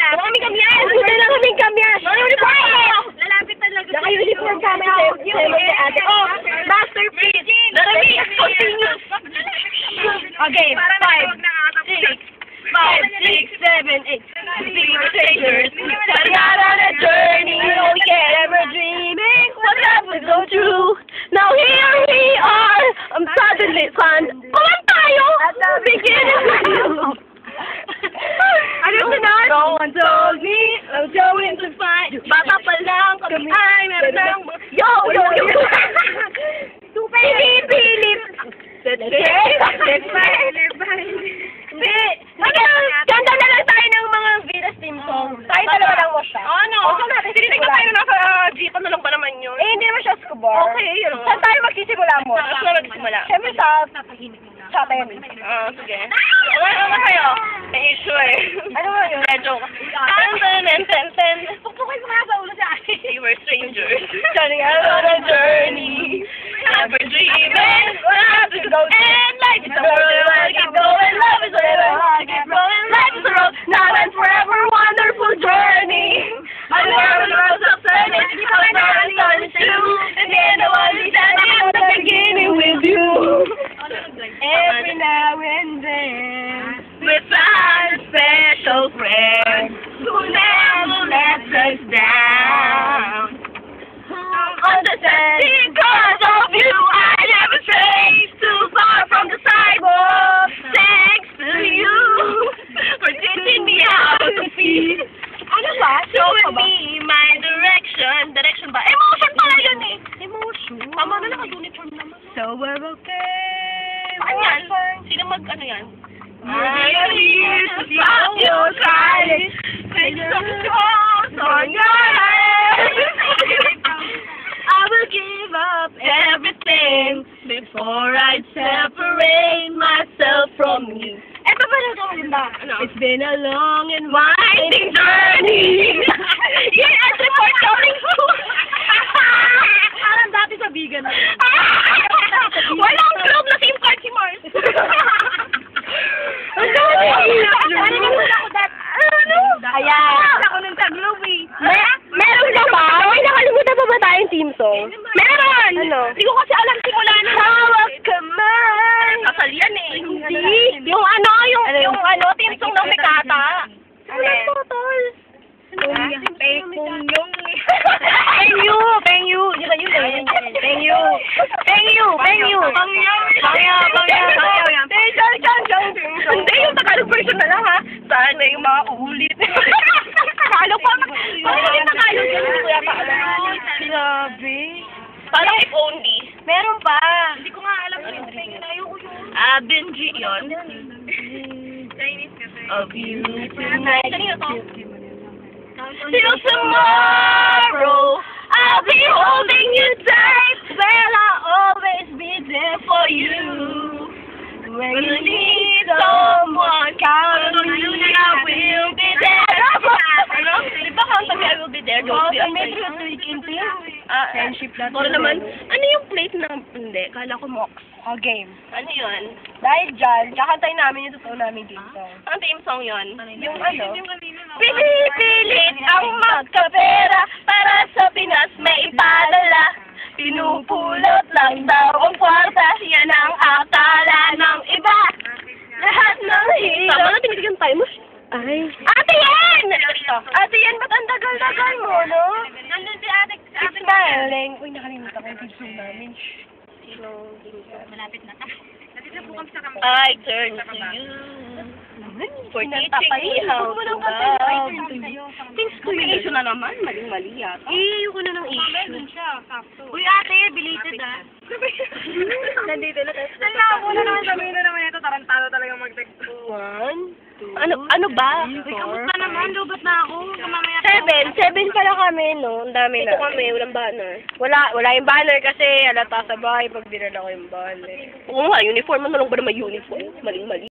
Wala kaming kamyas! Wala na kaming kamyas! Uniform! Lalapit talaga. Naka-uniform kami sa ate. Oh, masterpiece! Masterpiece! Continuous! Okay, 5, 6, 7, 8. Strangers, setting out on a journey. Oh yeah, ever dreaming what love would go true. Now here we are. I'm suddenly found. Kuman tayo at the beginning with you. Ano sunod? No one told me I'm going to find. Bata pa lang kami ay meron ng yo. Pilip. Kanta na lang tayo ng mga Venus team song. Tayo talaga lang mo siya. Ano? Tinitignan tayo nasa jeep. Ano lang ba naman yun? Eh, hindi naman siya scuba. Okay, yun lang. Saan tayo magsisimula mo? Saan tayo magsisimula? Siyempre sa atin. Sige. Ano kayo? May issue eh. Ano nga yun? Joke. Ten. Pukpukin mo nga sa ulo si Ate. We were strangers. Starting out on a journey. Never dreaming. Love is go and life is a road. I keep going. Love is whatever. I keep going. Life is a road. Now and forever wonderful journey. I never rose up and it's because I'm starting to. And then the one who's standing at the beginning with you. Every now and then we find a special friend who never lets us down. Understand, because of you I never stray too far from the sidewalk. Thanks to you for teaching me how to feel. Ano ba? Showing me my direction. Direction ba? Emotion pala yun eh. Emotion. Tama na naka-uniform naman. So we're okay. Saan yan? Sino ano yan? I used to stop your silence. Take some calls on your head. I will give up everything before I separate myself from you. Eto ba na gawin ba? It's been a long and winding journey. Yan, as report going school. Parang dati sa vegan. Walang globe na SIM card si Mars. Ayan. Ako nung sa globe eh. Meron na ba? May nakalimutan pa ba tayong team song? Meron! Ano? Hindi ko kasi alam simula na. Hawak kamay! Kasal yan eh. Hindi. Yung team song ng Mikata. Ano to, tol? Pengyu! Di ba yun eh? Pengyu! Hindi, yung Tagalog version na lang ha. Sana yung mga ulit. Tagalog pa. Paano yung Tagalog yun? Hindi ko yata alam. Sinabi. Parang if only. Meron pa. Hindi ko nga alam kung yung Benji na yung Benji yun. Chinese kasi. Of you tonight. Kanina to? Till tomorrow, I'll be holding you tight. Well, I'll always be there for you. When you need someone, count on me, I will be there. Ano? Di ba kanta I will be there? Don't be afraid. Friendship na Sorry naman. Ano yung plate na... Hindi, kala ko Mox. O, game. Ano yun? Dahil dyan, kakantayin namin yung totoo namin dito. Ang team song yun? Yung ano? Pinipilit ang magkapera para sa Pinas may ipadala. Pinupulot lang daw ang kwarta, yan ang akala ng iba. Lahat ng hirap. Tama na, tinitigyan tayo mo. Ay. Ate Yen! Ate Yen, ba't ang tagal-tagal mo, no? Nandun si ate. Smiling. Uy, nakalimutan ko yung team namin. Malapit na ta. I turn to you. For teaching me how to love. Thanks ko May yun. issue na naman. Maling-mali yata. Ayoko na ng issue. Uy, ate, belated ah. Nandito na tayo. Ang nakakula naman sabihin na naman ito. Tarantado talaga mag-text. 1, 2, Ano ba? 3, 4, Kamusta naman? Lubat na ako. Mamaya 7 pala kami, no? Ang dami na. Ito kami, walang banner. Wala yung banner kasi halata sa bahay pag dinala ko yung banner. Oo nga, uniform. Ano lang ba naman uniform? Maling-mali.